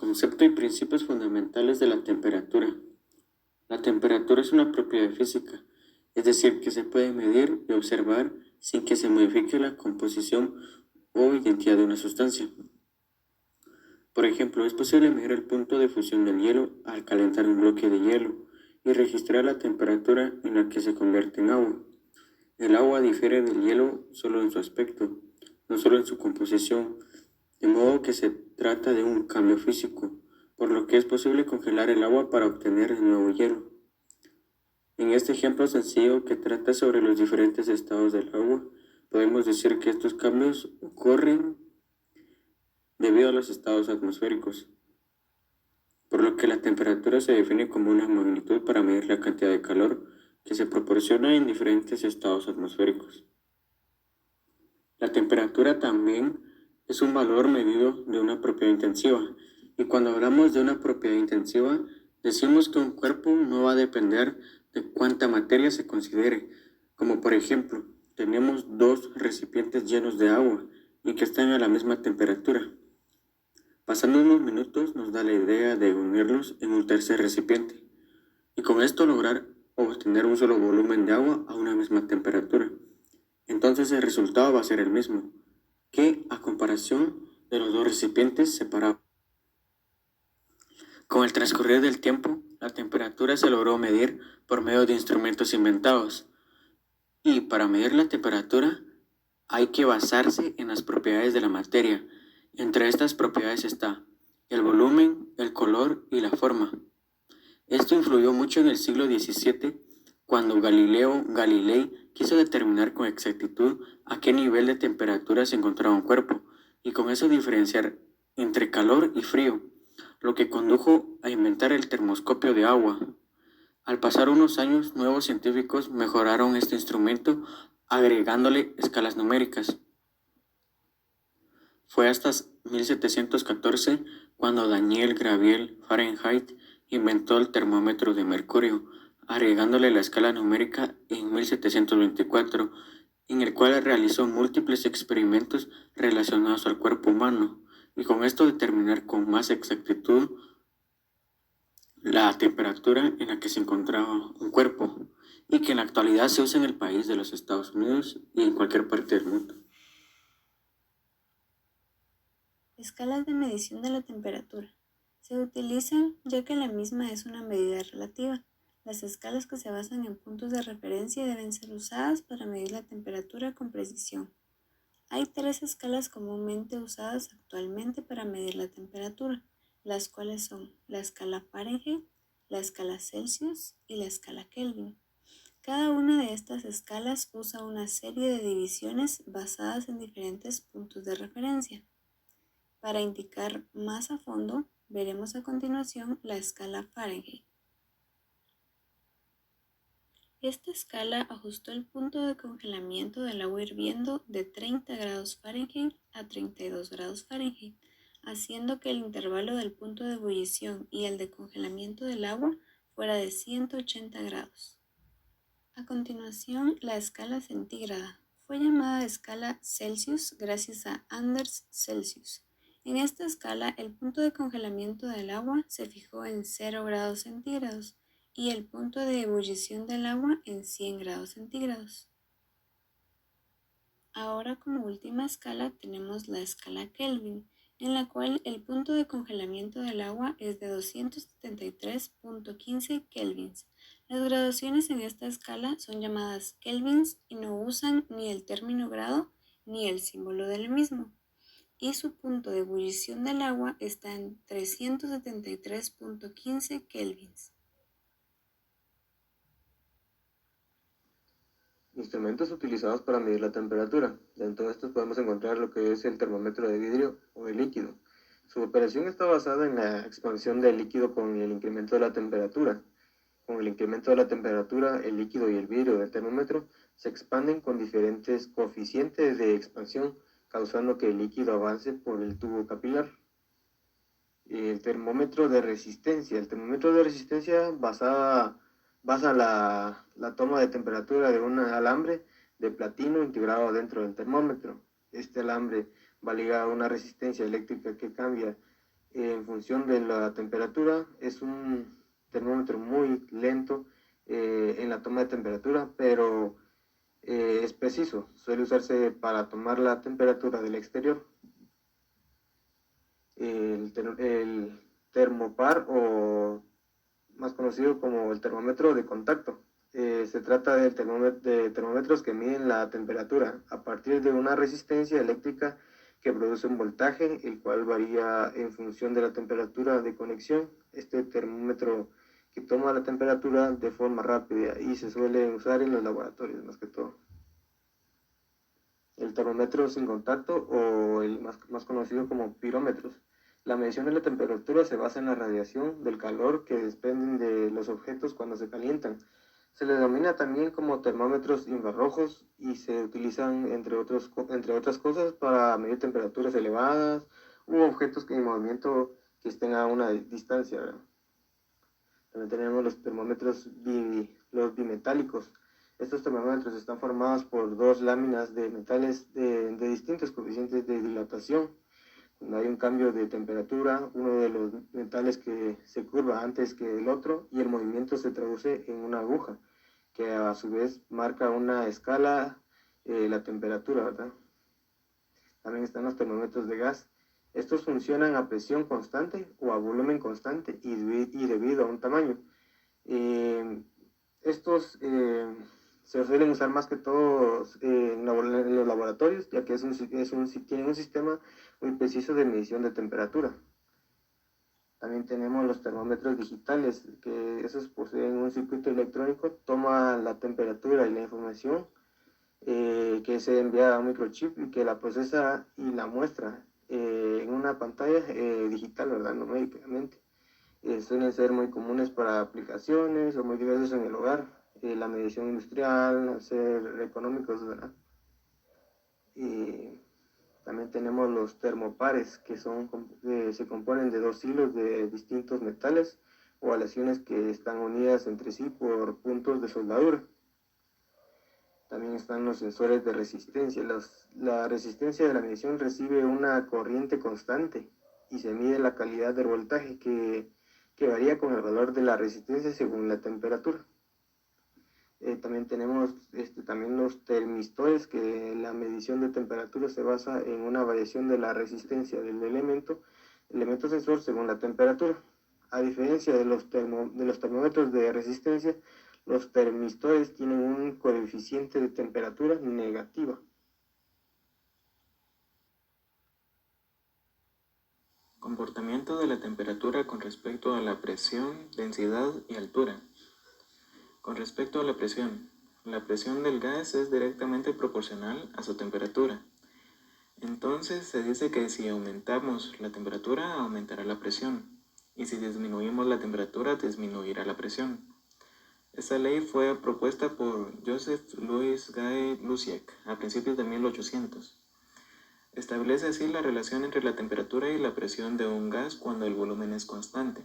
Concepto y principios fundamentales de la temperatura. La temperatura es una propiedad física, es decir, que se puede medir y observar sin que se modifique la composición o identidad de una sustancia. Por ejemplo, es posible medir el punto de fusión del hielo al calentar un bloque de hielo y registrar la temperatura en la que se convierte en agua. El agua difiere del hielo solo en su aspecto, no solo en su composición, de modo que se trata de un cambio físico, por lo que es posible congelar el agua para obtener el nuevo hielo. En este ejemplo sencillo que trata sobre los diferentes estados del agua, podemos decir que estos cambios ocurren debido a los estados atmosféricos, por lo que la temperatura se define como una magnitud para medir la cantidad de calor que se proporciona en diferentes estados atmosféricos. La temperatura también es un valor medido de una propiedad intensiva, y cuando hablamos de una propiedad intensiva, decimos que un cuerpo no va a depender de cuánta materia se considere, como por ejemplo, tenemos dos recipientes llenos de agua y que están a la misma temperatura. Pasando unos minutos nos da la idea de unirlos en un tercer recipiente, y con esto lograr obtener un solo volumen de agua a una misma temperatura. Entonces el resultado va a ser el mismo, que a comparación de los dos recipientes separados. Con el transcurrir del tiempo, la temperatura se logró medir por medio de instrumentos inventados. Y para medir la temperatura hay que basarse en las propiedades de la materia. Entre estas propiedades está el volumen, el color y la forma. Esto influyó mucho en el siglo XVII, cuando Galileo Galilei quiso determinar con exactitud a qué nivel de temperatura se encontraba un cuerpo, y con eso diferenciar entre calor y frío, lo que condujo a inventar el termoscopio de agua. Al pasar unos años, nuevos científicos mejoraron este instrumento agregándole escalas numéricas. Fue hasta 1714 cuando Daniel Gabriel Fahrenheit inventó el termómetro de mercurio, agregándole la escala numérica en 1724, en el cual realizó múltiples experimentos relacionados al cuerpo humano, y con esto determinar con más exactitud la temperatura en la que se encontraba un cuerpo, y que en la actualidad se usa en el país de los Estados Unidos y en cualquier parte del mundo. Escalas de medición de la temperatura. Se utilizan ya que la misma es una medida relativa. Las escalas que se basan en puntos de referencia deben ser usadas para medir la temperatura con precisión. Hay tres escalas comúnmente usadas actualmente para medir la temperatura, las cuales son la escala Fahrenheit, la escala Celsius y la escala Kelvin. Cada una de estas escalas usa una serie de divisiones basadas en diferentes puntos de referencia. Para indicar más a fondo, veremos a continuación la escala Fahrenheit. Esta escala ajustó el punto de congelamiento del agua hirviendo de 30 grados Fahrenheit a 32 grados Fahrenheit, haciendo que el intervalo del punto de ebullición y el de congelamiento del agua fuera de 180 grados. A continuación, la escala centígrada. Fue llamada escala Celsius gracias a Anders Celsius. En esta escala, el punto de congelamiento del agua se fijó en 0 grados centígrados y el punto de ebullición del agua en 100 grados centígrados. Ahora, como última escala, tenemos la escala Kelvin, en la cual el punto de congelamiento del agua es de 273.15 kelvins. Las graduaciones en esta escala son llamadas kelvins y no usan ni el término grado ni el símbolo del mismo. Y su punto de ebullición del agua está en 373.15 kelvins. Instrumentos utilizados para medir la temperatura. Dentro de estos podemos encontrar lo que es el termómetro de vidrio o el líquido. Su operación está basada en la expansión del líquido con el incremento de la temperatura. Con el incremento de la temperatura, el líquido y el vidrio del termómetro se expanden con diferentes coeficientes de expansión, causando que el líquido avance por el tubo capilar. El termómetro de resistencia. El termómetro de resistencia basa la toma de temperatura de un alambre de platino integrado dentro del termómetro. Este alambre va ligado a una resistencia eléctrica que cambia en función de la temperatura. Es un termómetro muy lento en la toma de temperatura, pero es preciso. Suele usarse para tomar la temperatura del exterior. El termopar, o más conocido como el termómetro de contacto. Se trata de termómetros que miden la temperatura a partir de una resistencia eléctrica que produce un voltaje, el cual varía en función de la temperatura de conexión. Este termómetro que toma la temperatura de forma rápida y se suele usar en los laboratorios más que todo. El termómetro sin contacto, o el más conocido como pirómetros. La medición de la temperatura se basa en la radiación del calor que desprenden de los objetos cuando se calientan. Se le denomina también como termómetros infrarrojos y se utilizan, entre otras cosas, para medir temperaturas elevadas u objetos en movimiento que estén a una distancia, ¿verdad? También tenemos los termómetros los bimetálicos. Estos termómetros están formados por dos láminas de metales de distintos coeficientes de dilatación. Cuando hay un cambio de temperatura, uno de los metales que se curva antes que el otro y el movimiento se traduce en una aguja, que a su vez marca una escala, la temperatura, ¿verdad? También están los termómetros de gas. Estos funcionan a presión constante o a volumen constante y debido a un tamaño. Estos se suelen usar más que todo en los laboratorios, ya que tienen un sistema muy preciso de medición de temperatura. También tenemos los termómetros digitales, que esos poseen un circuito electrónico, toma la temperatura y la información que se envía a un microchip y que la procesa y la muestra en una pantalla digital, ¿verdad? Numéricamente. Suelen ser muy comunes para aplicaciones o muy diversos en el hogar, la medición industrial, ser económicos, ¿verdad? Y también tenemos los termopares, que se componen de dos hilos de distintos metales o aleaciones que están unidas entre sí por puntos de soldadura. También están los sensores de resistencia. La resistencia de la medición recibe una corriente constante y se mide la calidad del voltaje que varía con el valor de la resistencia según la temperatura. También tenemos también los termistores, que la medición de temperatura se basa en una variación de la resistencia del elemento sensor según la temperatura. A diferencia de los termómetros de resistencia, los termistores tienen un coeficiente de temperatura negativa. Comportamiento de la temperatura con respecto a la presión, densidad y altura. Con respecto a la presión del gas es directamente proporcional a su temperatura. Entonces se dice que si aumentamos la temperatura, aumentará la presión, y si disminuimos la temperatura, disminuirá la presión. Esta ley fue propuesta por Joseph Louis Gay Lussac a principios de 1800. Establece así la relación entre la temperatura y la presión de un gas cuando el volumen es constante.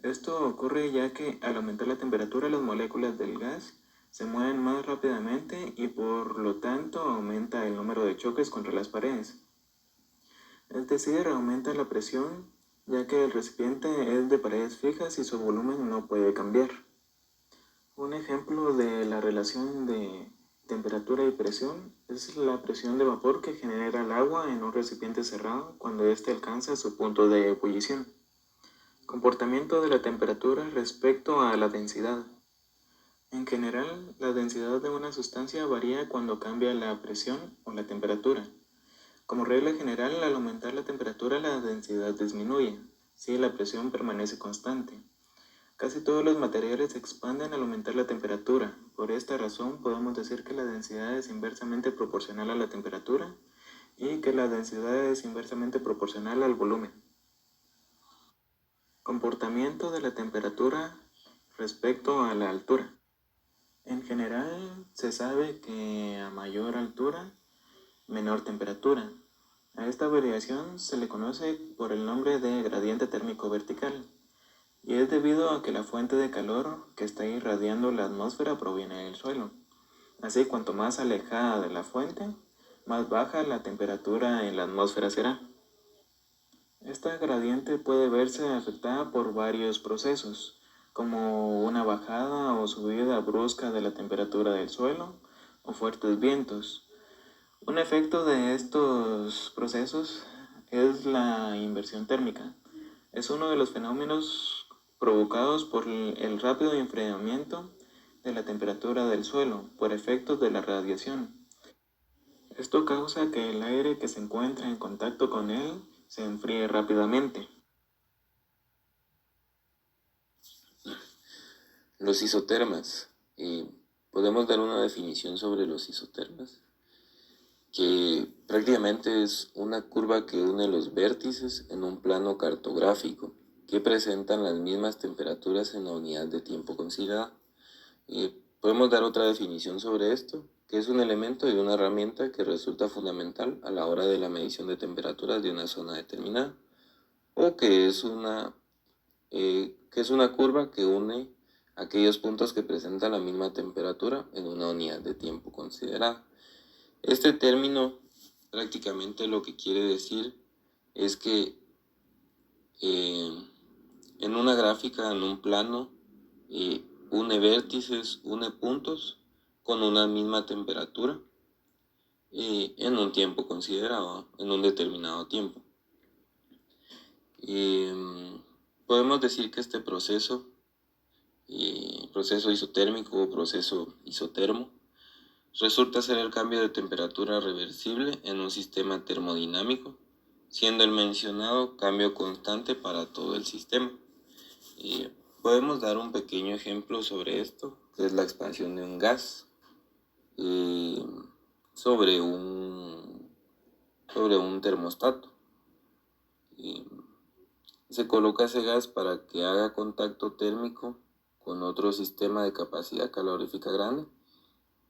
Esto ocurre ya que al aumentar la temperatura las moléculas del gas se mueven más rápidamente y por lo tanto aumenta el número de choques contra las paredes. Es decir, aumenta la presión ya que el recipiente es de paredes fijas y su volumen no puede cambiar. Un ejemplo de la relación de temperatura y presión es la presión de vapor que genera el agua en un recipiente cerrado cuando éste alcanza su punto de ebullición. Comportamiento de la temperatura respecto a la densidad. En general, la densidad de una sustancia varía cuando cambia la presión o la temperatura. Como regla general, al aumentar la temperatura, la densidad disminuye, si la presión permanece constante. Casi todos los materiales se expanden al aumentar la temperatura. Por esta razón, podemos decir que la densidad es inversamente proporcional a la temperatura y que la densidad es inversamente proporcional al volumen. Comportamiento de la temperatura respecto a la altura. En general, se sabe que a mayor altura, menor temperatura. A esta variación se le conoce por el nombre de gradiente térmico vertical, y es debido a que la fuente de calor que está irradiando la atmósfera proviene del suelo. Así, cuanto más alejada de la fuente, más baja la temperatura en la atmósfera será. Esta gradiente puede verse afectada por varios procesos, como una bajada o subida brusca de la temperatura del suelo o fuertes vientos. Un efecto de estos procesos es la inversión térmica. Es uno de los fenómenos provocados por el rápido enfriamiento de la temperatura del suelo por efectos de la radiación. Esto causa que el aire que se encuentra en contacto con él se enfríe rápidamente. Los isotermas. Podemos dar una definición sobre los isotermas, que prácticamente es una curva que une los vértices en un plano cartográfico, que presentan las mismas temperaturas en la unidad de tiempo considerada. Podemos dar otra definición sobre esto, que es un elemento y una herramienta que resulta fundamental a la hora de la medición de temperaturas de una zona determinada, o que es una curva que une aquellos puntos que presentan la misma temperatura en una unidad de tiempo considerada. Este término prácticamente lo que quiere decir es que en una gráfica, en un plano, une vértices, une puntos con una misma temperatura en un tiempo considerado, en un determinado tiempo. Podemos decir que este proceso isotérmico o proceso isotermo, resulta ser el cambio de temperatura reversible en un sistema termodinámico, siendo el mencionado cambio constante para todo el sistema. Podemos dar un pequeño ejemplo sobre esto, que es la expansión de un gas sobre un termostato. Se coloca ese gas para que haga contacto térmico con otro sistema de capacidad calorífica grande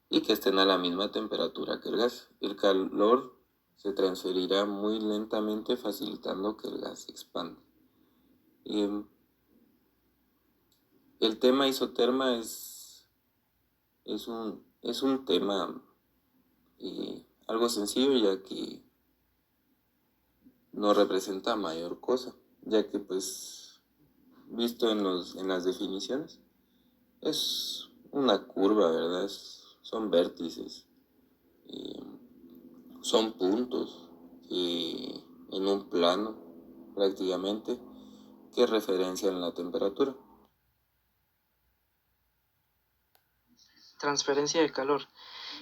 y que estén a la misma temperatura que el gas. El calor se transferirá muy lentamente, facilitando que el gas se expanda. El tema isoterma es un tema algo sencillo, ya que no representa mayor cosa, ya que pues visto en las definiciones es una curva, ¿verdad? Son vértices, son puntos en un plano prácticamente que referencian la temperatura. Transferencia de calor.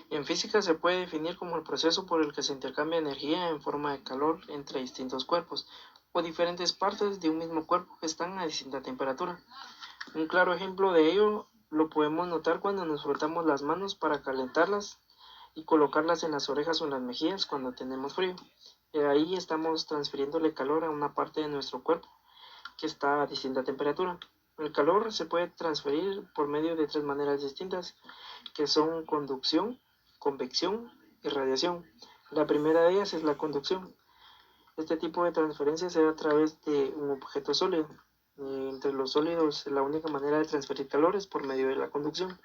En física se puede definir como el proceso por el que se intercambia energía en forma de calor entre distintos cuerpos o diferentes partes de un mismo cuerpo que están a distinta temperatura. Un claro ejemplo de ello lo podemos notar cuando nos frotamos las manos para calentarlas y colocarlas en las orejas o en las mejillas cuando tenemos frío. Ahí estamos transfiriéndole calor a una parte de nuestro cuerpo que está a distinta temperatura. El calor se puede transferir por medio de 3 maneras distintas, que son conducción, convección y radiación. La primera de ellas es la conducción. Este tipo de transferencia se da a través de un objeto sólido. Entre los sólidos, la única manera de transferir calor es por medio de la conducción.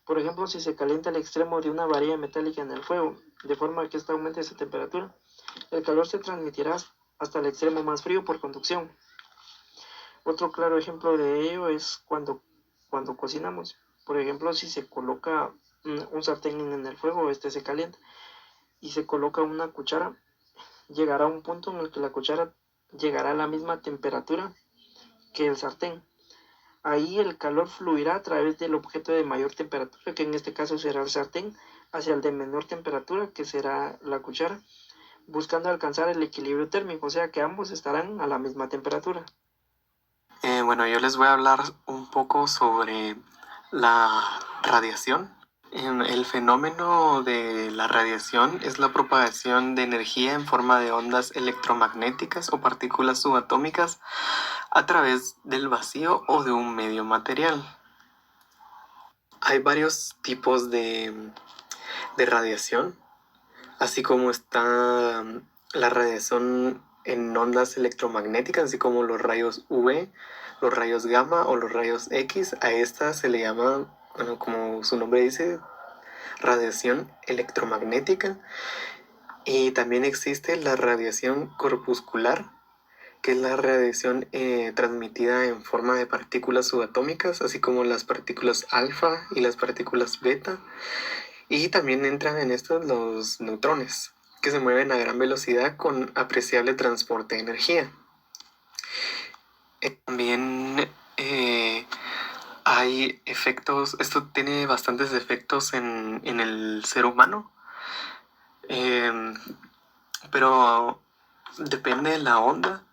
Por ejemplo, si se calienta el extremo de una varilla metálica en el fuego, de forma que ésta aumente su temperatura, el calor se transmitirá hasta el extremo más frío por conducción. Otro claro ejemplo de ello es cuando cocinamos. Por ejemplo, si se coloca un sartén en el fuego, este se calienta, y se coloca una cuchara, llegará un punto en el que la cuchara llegará a la misma temperatura que el sartén. Ahí el calor fluirá a través del objeto de mayor temperatura, que en este caso será el sartén, hacia el de menor temperatura, que será la cuchara, buscando alcanzar el equilibrio térmico, o sea que ambos estarán a la misma temperatura. Bueno, yo les voy a hablar un poco sobre la radiación. El fenómeno de la radiación es la propagación de energía en forma de ondas electromagnéticas o partículas subatómicas a través del vacío o de un medio material. Hay varios tipos de radiación, así como está la radiación en ondas electromagnéticas, así como los rayos UV, los rayos gamma o los rayos X. A esta se le llama, bueno, como su nombre dice, radiación electromagnética. Y también existe la radiación corpuscular, que es la radiación transmitida en forma de partículas subatómicas, así como las partículas alfa y las partículas beta. Y también entran en esto los neutrones, que se mueven a gran velocidad con apreciable transporte de energía. También hay efectos, esto tiene bastantes efectos en el ser humano, pero depende de la onda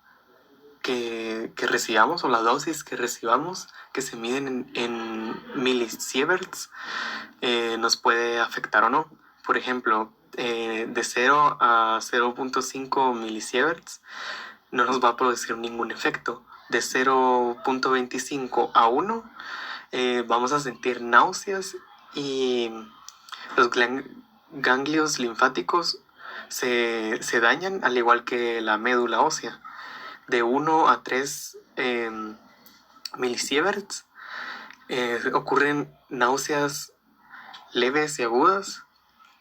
que recibamos o la dosis que recibamos, que se miden en milisieverts, nos puede afectar o no. Por ejemplo, de 0 a 0.5 milisieverts no nos va a producir ningún efecto. De 0.25 a 1 vamos a sentir náuseas y los ganglios linfáticos se dañan, al igual que la médula ósea. De 1 a 3 milisieverts ocurren náuseas leves y agudas,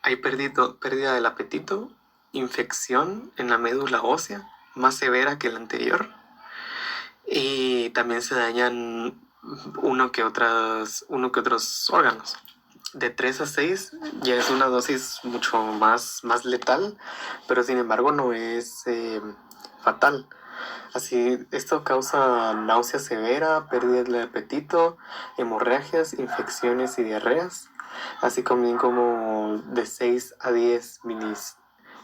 hay pérdida del apetito, infección en la médula ósea más severa que la anterior, y también se dañan uno que otros órganos. De 3 a 6 ya es una dosis mucho más letal, pero sin embargo no es fatal. Así, esto causa náusea severa, pérdida del apetito, hemorragias, infecciones y diarreas, así como de 6 a 10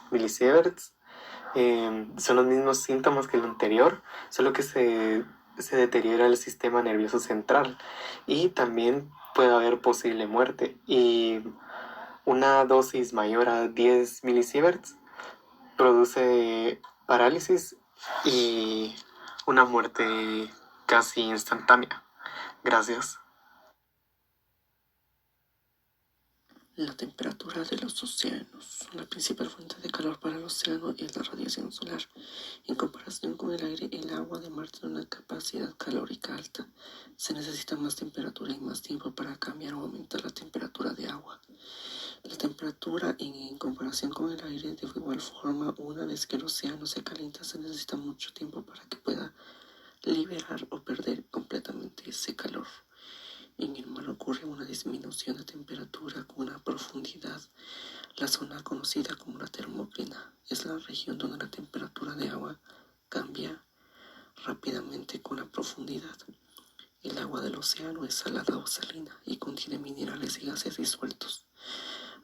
milisieverts. Son los mismos síntomas que el anterior, solo que se deteriora el sistema nervioso central y también puede haber posible muerte. Y una dosis mayor a 10 milisieverts produce parálisis y una muerte casi instantánea. Gracias. La temperatura de los océanos. La principal fuente de calor para el océano es la radiación solar. En comparación con el aire, el agua de mar tiene una capacidad calórica alta. Se necesita más temperatura y más tiempo para cambiar o aumentar la temperatura de agua. La temperatura en comparación con el aire, de igual forma, una vez que el océano se calienta, se necesita mucho tiempo para que pueda liberar o perder completamente ese calor. En el mar ocurre una disminución de temperatura con una profundidad. La zona conocida como la termóclina es la región donde la temperatura de agua cambia rápidamente con la profundidad. El agua del océano es salada o salina y contiene minerales y gases disueltos.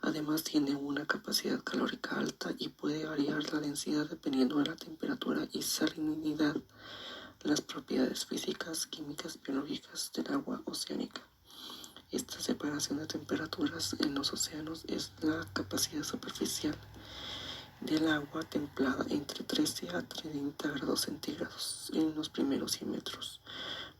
Además tiene una capacidad calórica alta y puede variar la densidad dependiendo de la temperatura y salinidad. Las propiedades físicas, químicas, biológicas del agua oceánica. Esta separación de temperaturas en los océanos es la capacidad superficial del agua templada entre 13 a 30 grados centígrados en los primeros 100 metros.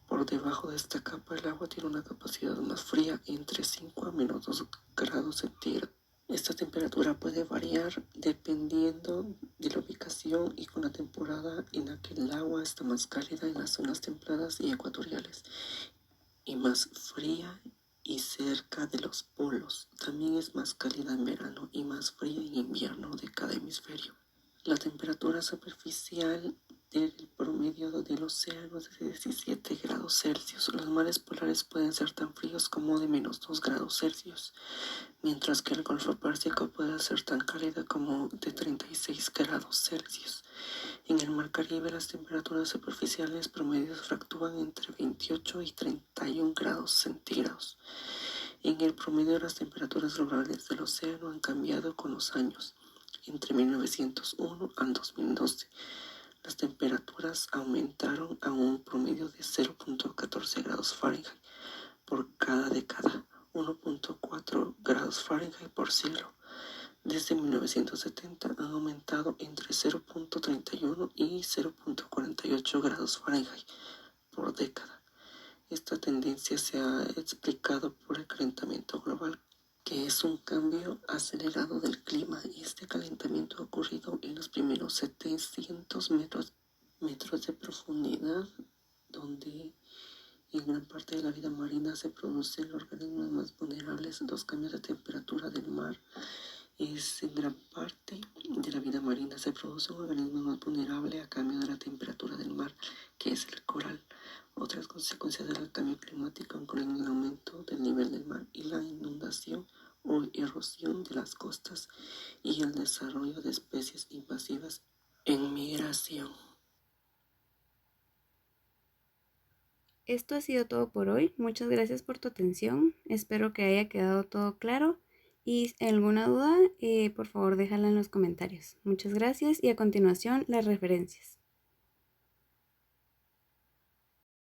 Por debajo de esta capa, el agua tiene una capacidad más fría entre 5 a menos 2 grados centígrados. Esta temperatura puede variar dependiendo de la ubicación y con la temporada en la que el agua está más cálida en las zonas templadas y ecuatoriales y más fría y cerca de los polos. También es más cálida en verano y más fría en invierno de cada hemisferio. La temperatura superficial del promedio del océano es de 17 grados Celsius. Los mares polares pueden ser tan fríos como de menos 2 grados Celsius, mientras que el Golfo Pérsico puede ser tan cálido como de 36 grados Celsius. En el Mar Caribe las temperaturas superficiales promedios fluctúan entre 28 y 31 grados centígrados. En el promedio las temperaturas globales del océano han cambiado con los años. Entre 1901 al 2012, las temperaturas aumentaron a un promedio de 0.14 grados Fahrenheit por cada década, 1.4 grados Fahrenheit por siglo. Desde 1970 han aumentado entre 0.31 y 0.48 grados Fahrenheit por década. Esta tendencia se ha explicado por el calentamiento global, que es un cambio acelerado del clima, y este calentamiento ha ocurrido en los primeros 700 metros de profundidad, donde en gran parte de la vida marina se producen los organismos más vulnerables. Los cambios de temperatura del mar En gran parte de la vida marina se produce un organismo más vulnerable a cambio de la temperatura del mar, que es el coral. Otras consecuencias del cambio climático incluyen el aumento del nivel del mar y la inundación o erosión de las costas y el desarrollo de especies invasivas en migración. Esto ha sido todo por hoy. Muchas gracias por tu atención. Espero que haya quedado todo claro. Y alguna duda, por favor déjala en los comentarios. Muchas gracias y a continuación las referencias.